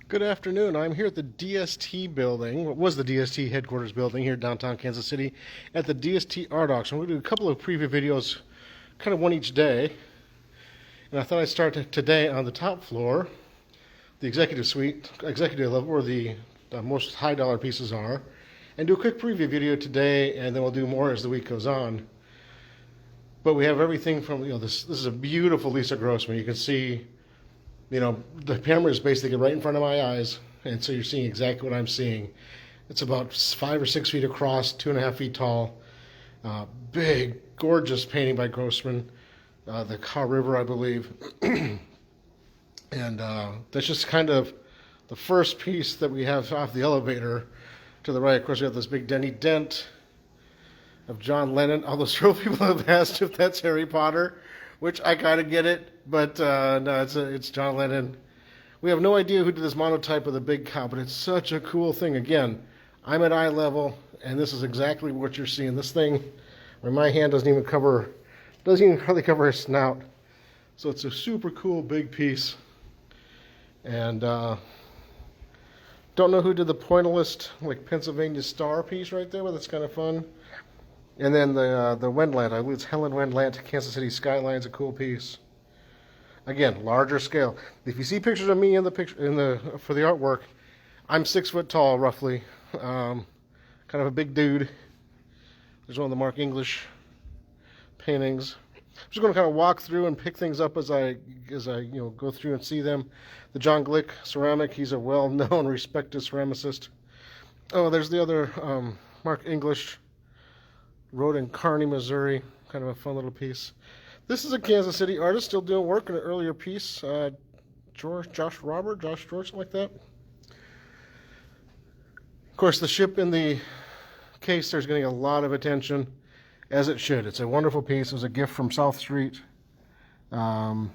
Good afternoon. I'm here at the DST building, what was the DST headquarters building here in downtown Kansas City, at the DST Art Auction. We're going to do a couple of preview videos, kind of one each day. And I thought I'd start today on the top floor, the executive suite, executive level, where the most high dollar pieces are, and do a quick preview video today, and then we'll do more as the week goes on. But we have everything from, this is a beautiful Lisa Grossman. You can see, the camera is basically right in front of my eyes, and so you're seeing exactly what I'm seeing. It's about 5 or 6 feet across, 2.5 feet tall. Big, gorgeous painting by Grossman, the Car River, I believe. And that's just kind of the first piece that we have off the elevator. To the right, of course, we have this big Denny Dent of John Lennon. Although several people have asked if that's Harry Potter, which I kind of get it, but no, it's John Lennon. We have no idea who did this monotype of the big cow, but it's such a cool thing. Again, I'm at eye level, and this is exactly what you're seeing. This thing, where my hand doesn't even hardly cover her snout. So it's a super cool big piece. And don't know who did the pointillist, like Pennsylvania Star piece right there, but that's kind of fun. And then the Wendlandt, I believe it's Helen Wendlandt, Kansas City Skyline's a cool piece. Again, larger scale. If you see pictures of me for the artwork, I'm 6 foot tall, roughly. Kind of a big dude. There's one of the Mark English paintings. I'm just going to kind of walk through and pick things up as I go through and see them. The John Glick ceramic, he's a well-known, respected ceramicist. Oh, there's the other Mark English. Wrote in Kearney, Missouri. Kind of a fun little piece. This is a Kansas City artist still doing work in an earlier piece. Josh George, something like that. Of course, the ship in the case there's getting a lot of attention, as it should. It's a wonderful piece. It was a gift from South Street to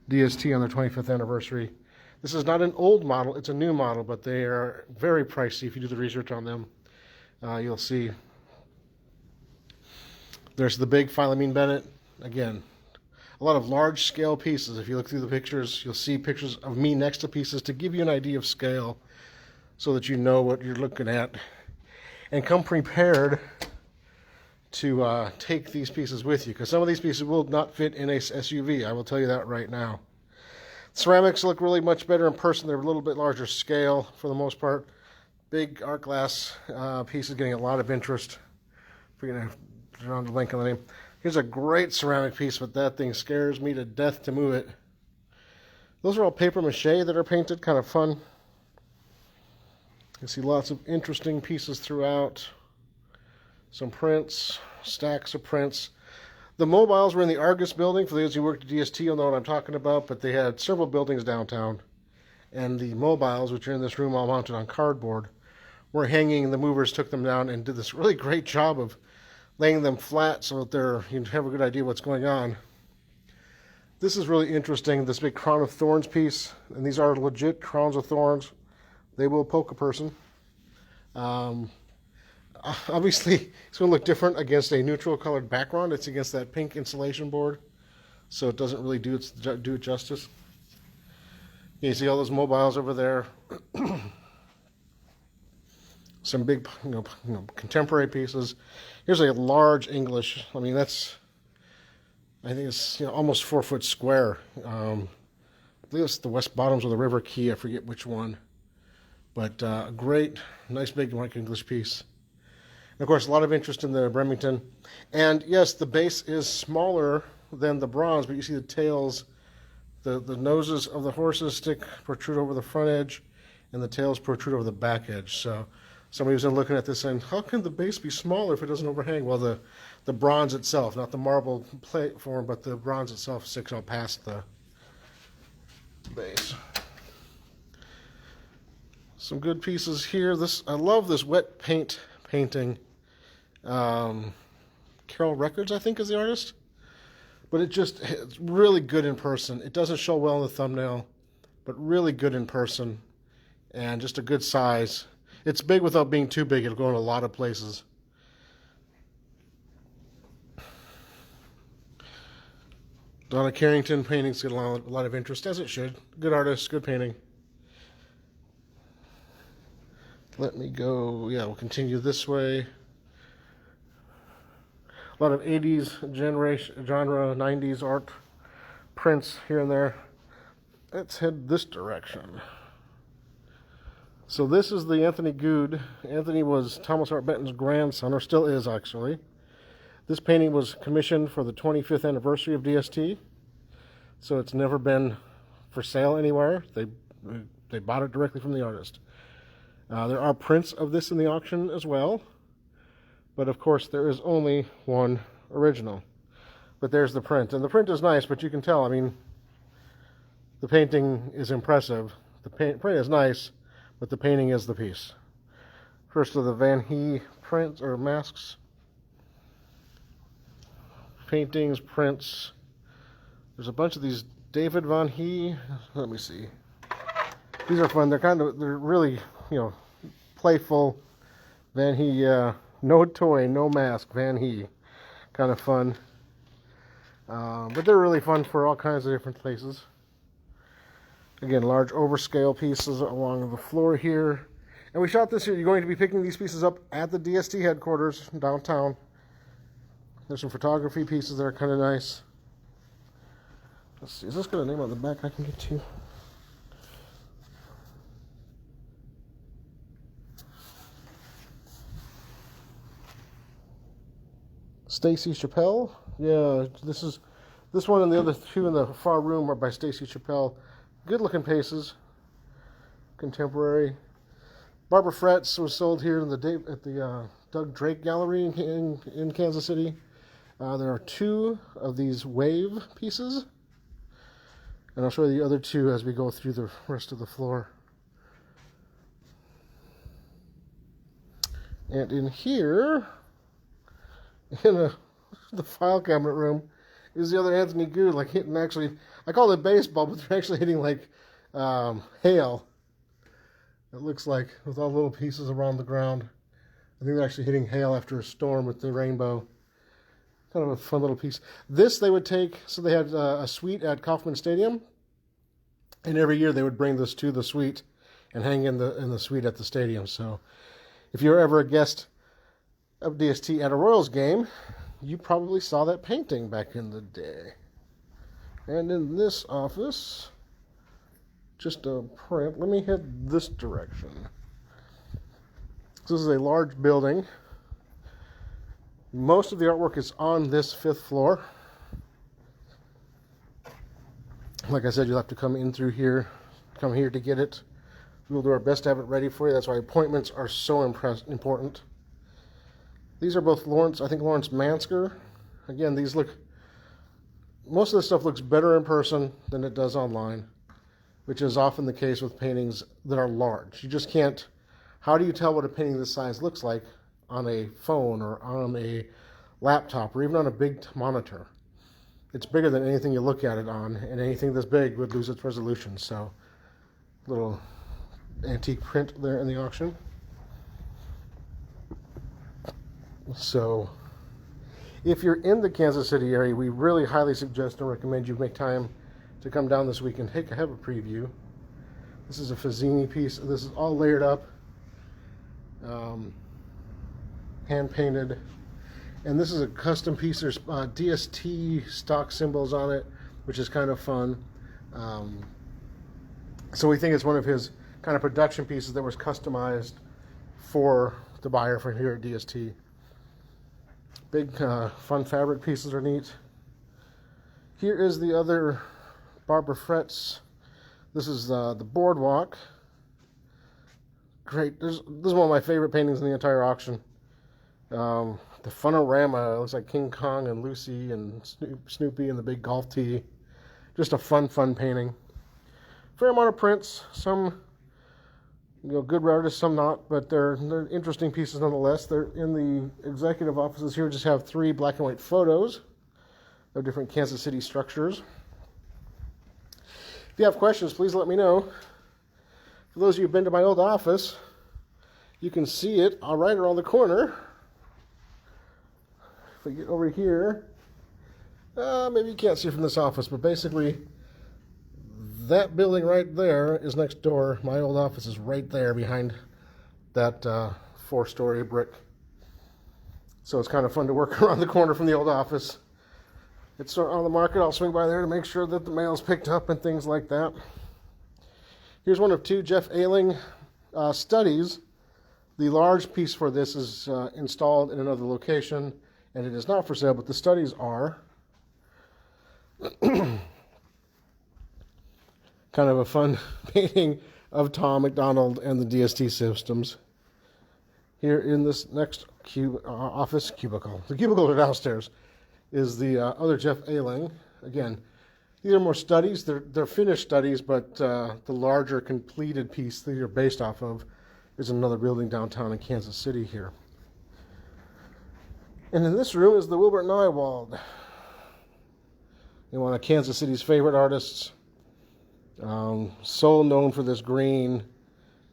DST on their 25th anniversary. This is not an old model, it's a new model, but they are very pricey if you do the research on them. You'll see. There's the big Philomene Bennet. Again, a lot of large scale pieces. If you look through the pictures, you'll see pictures of me next to pieces to give you an idea of scale so that you know what you're looking at. And come prepared to take these pieces with you, because some of these pieces will not fit in a SUV. I will tell you that right now. Ceramics look really much better in person. They're a little bit larger scale for the most part. Big art glass piece is getting a lot of interest. We're going to draw the link on the name. Here's a great ceramic piece, but that thing scares me to death to move it. Those are all paper mache that are painted, kind of fun. You see lots of interesting pieces throughout. Some prints, stacks of prints. The mobiles were in the Argus building. For those who worked at DST, you'll know what I'm talking about, but they had several buildings downtown. And the mobiles, which are in this room all mounted on cardboard, were hanging. The movers took them down and did this really great job of laying them flat so that you have a good idea what's going on. This is really interesting, this big Crown of Thorns piece. And these are legit crowns of thorns. They will poke a person. Obviously, it's going to look different against a neutral colored background. It's against that pink insulation board, so it doesn't really do it justice. You see all those mobiles over there. Some big, contemporary pieces. Here's a large English. I mean, I think it's almost 4 foot square. I believe it's the West Bottoms of the River Key. I forget which one, but a great, nice big Mark English piece. And of course, a lot of interest in the Remington. And yes, the base is smaller than the bronze, but you see the tails, the noses of the horses protrude over the front edge, and the tails protrude over the back edge. So somebody was looking at this saying, how can the base be smaller if it doesn't overhang? Well, the bronze itself, not the marble plate form, but the bronze itself sticks out past the base. Some good pieces here. I love this wet paint painting. Carol Records, I think, is the artist. But it's really good in person. It doesn't show well in the thumbnail, but really good in person. And just a good size. It's big without being too big. It'll go in a lot of places. Donna Carrington paintings get a lot of interest, as it should. Good artist, good painting. Let me go, yeah, we'll continue this way. A lot of 80s genre, 90s art prints here and there. Let's head this direction. So this is the Anthony Gude. Anthony was Thomas Hart Benton's grandson, or still is actually. This painting was commissioned for the 25th anniversary of DST. So it's never been for sale anywhere. They bought it directly from the artist. There are prints of this in the auction as well. But of course, there is only one original. But there's the print. And the print is nice, but you can tell, I mean, the painting is impressive. The print is nice, but the painting is the piece. First of the Van Hee prints or masks. Paintings, prints. There's a bunch of these David Van Hee. Let me see. These are fun. They're really, playful. Van Hee, no toy, no mask, Van Hee. Kind of fun. But they're really fun for all kinds of different places. Again, large overscale pieces along the floor here. And we shot this here. You're going to be picking these pieces up at the DST headquarters downtown. There's some photography pieces that are kind of nice. Let's see, is this got a name on the back I can get to? Stacy Chappelle. Yeah, this one and the other two in the far room are by Stacy Chappelle. Good looking pieces. Contemporary. Barbara Fretz was sold here at the Doug Drake Gallery in Kansas City. There are two of these wave pieces. And I'll show you the other two as we go through the rest of the floor. And in here, in the file cabinet room, is the other Anthony Gude, like hitting actually, I call it baseball, but they're actually hitting like hail. It looks like, with all the little pieces around the ground. I think they're actually hitting hail after a storm with the rainbow. Kind of a fun little piece. This they would take, so they had a suite at Kauffman Stadium, and every year they would bring this to the suite and hang in the suite at the stadium. So if you're ever a guest of DST at a Royals game, you probably saw that painting back in the day. And in this office, just a print. Let me head this direction. This is a large building. Most of the artwork is on this 5th floor. Like I said, you'll have to come in through here, come here to get it. We'll do our best to have it ready for you. That's why appointments are so important. These are both Lawrence Mansker. Again, most of this stuff looks better in person than it does online, which is often the case with paintings that are large. You just can't, how do you tell what a painting this size looks like on a phone or on a laptop or even on a big monitor? It's bigger than anything you look at it on, and anything this big would lose its resolution. So, little antique print there in the auction. So, if you're in the Kansas City area, we really highly suggest and recommend you make time to come down this week and have a preview. This is a Fazzini piece. This is all layered up, hand painted. And this is a custom piece. There's DST stock symbols on it, which is kind of fun. So we think it's one of his kind of production pieces that was customized for the buyer from here at DST. Big fun fabric pieces are neat. Here is the other Barbara Fretz. This is the Boardwalk. Great. This is one of my favorite paintings in the entire auction. The Funorama, it looks like King Kong and Lucy and Snoopy and the big golf tee. Just a fun painting. Fair amount of prints, some good artists, some not, but they're interesting pieces nonetheless. They're in the executive offices here. Just have 3 black and white photos of different Kansas City structures. If you have questions, please let me know. For those of you who've been to my old office, you can see it right around the corner. If we get over here, Maybe you can't see from this office, but basically that building right there is next door. My old office is right there behind that 4-story brick. So it's kind of fun to work around the corner from the old office. It's on the market. I'll swing by there to make sure that the mail's picked up and things like that. Here's one of 2 Jeff Ailing studies. The large piece for this is installed in another location, and it is not for sale, but the studies are. Kind of a fun painting of Tom McDonald and the DST systems. Here in this next office cubicle, the cubicle downstairs, is the other Jeff Ailing. Again, these are more studies. They're finished studies, but the larger completed piece that you're based off of is another building downtown in Kansas City here. And in this room is the Wilbert Nywald. One of Kansas City's favorite artists. So known for this green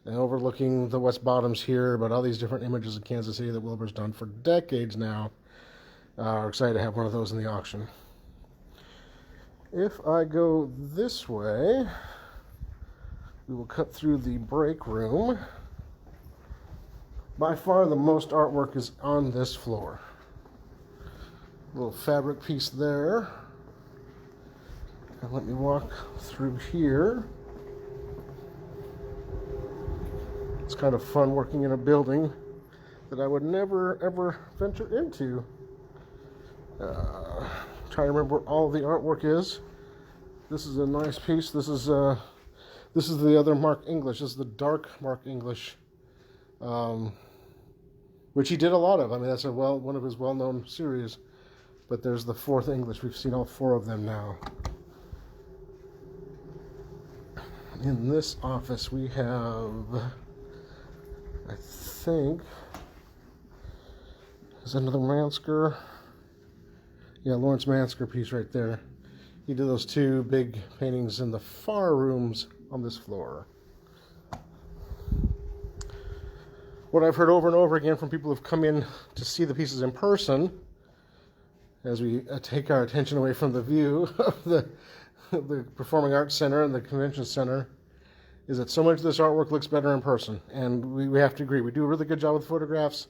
and overlooking the West Bottoms here, but all these different images of Kansas City that Wilbur's done for decades now. We're excited to have one of those in the auction. If I go this way, we will cut through the break room. By far the most artwork is on this floor. A little fabric piece there. And let me walk through here. It's kind of fun working in a building that I would never ever venture into. Trying to remember where all the artwork is. This is a nice piece. This is the other Mark English. This is the dark Mark English, which he did a lot of. I mean, that's one of his well-known series. But there's the 4th English. We've seen all 4 of them now. In this office, we have, I think, is another Mansker. Yeah, Lawrence Mansker piece right there. He did those 2 big paintings in the far rooms on this floor. What I've heard over and over again from people who've come in to see the pieces in person, as we take our attention away from the view of the Performing Arts Center and the Convention Center, is that so much of this artwork looks better in person. And we have to agree. We do a really good job with photographs,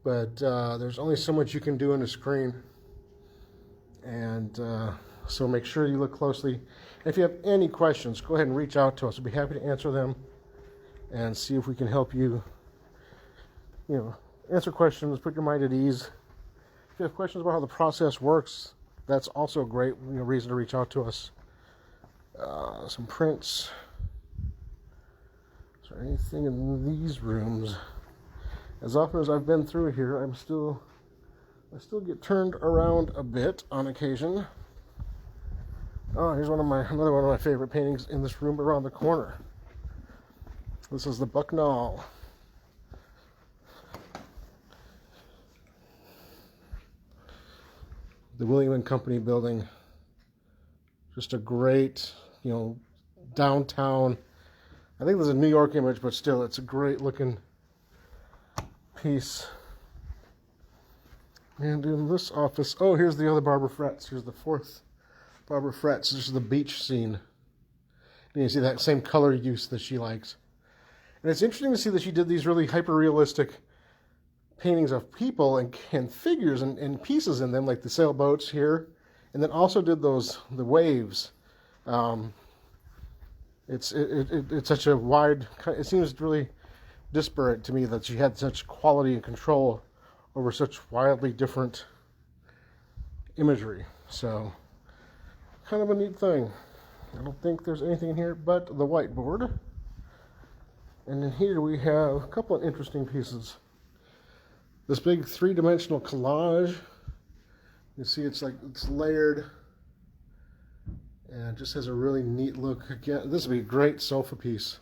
but there's only so much you can do on a screen. And so make sure you look closely. If you have any questions, go ahead and reach out to us. We'll be happy to answer them and see if we can help you, answer questions, put your mind at ease. If you have questions about how the process works, that's also a great reason to reach out to us. Some prints. Is there anything in these rooms? As often as I've been through here, I still get turned around a bit on occasion. Oh, here's another one of my favorite paintings in this room around the corner. This is the Bucknell. The William and Company building. Just a great, downtown. I think there's a New York image, but still, it's a great looking piece. And in this office, here's the other Barbara Fretz. Here's the 4th Barbara Fretz. This is the beach scene. And you see that same color use that she likes. And it's interesting to see that she did these really hyper-realistic paintings of people and figures and pieces in them, like the sailboats here. And then also did the waves. It's such a wide, it seems really disparate to me that she had such quality and control over such wildly different imagery. So, kind of a neat thing. I don't think there's anything in here but the whiteboard. And in here we have a couple of interesting pieces. This big 3-dimensional collage. You see it's layered. And it just has a really neat look. Again, this would be a great sofa piece.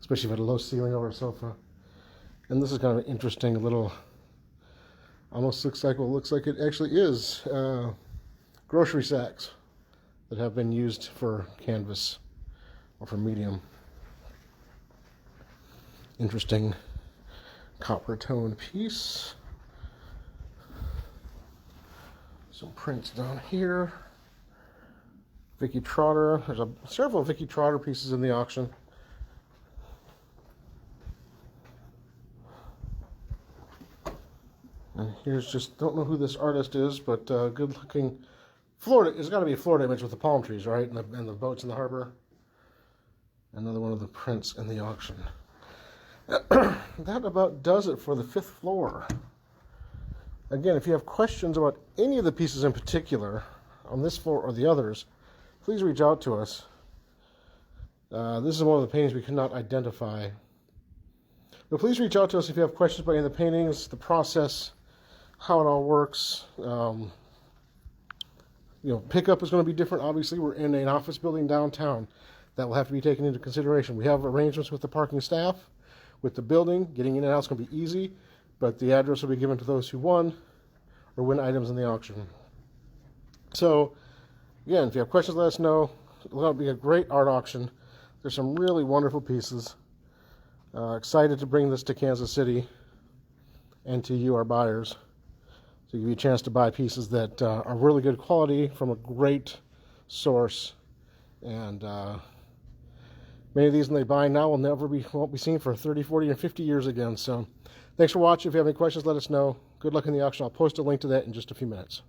Especially if it had a low ceiling over a sofa. And this is kind of an interesting little, almost looks like it actually is grocery sacks that have been used for canvas or for medium. Interesting copper tone piece. Some prints down here. Vicky Trotter. There's several Vicky Trotter pieces in the auction. And here's just, don't know who this artist is, but good looking. Florida, it's got to be a Florida image with the palm trees, right? And the boats in the harbor. Another one of the prints in the auction. That about does it for the 5th floor. Again, if you have questions about any of the pieces in particular on this floor or the others, please reach out to us. This is one of the paintings we could not identify. But please reach out to us if you have questions about any of the paintings, the process, how it all works. Pickup is going to be different. Obviously, we're in an office building downtown. That will have to be taken into consideration. We have arrangements with the parking staff, with the building. Getting in and out is going to be easy, but the address will be given to those who won or win items in the auction. So, again, if you have questions, let us know. It'll be a great art auction. There's some really wonderful pieces. Excited to bring this to Kansas City and to you, our buyers, to give you a chance to buy pieces that are really good quality from a great source. And many of these when they buy now won't be seen for 30, 40, and 50 years again. So thanks for watching. If you have any questions, let us know. Good luck in the auction. I'll post a link to that in just a few minutes.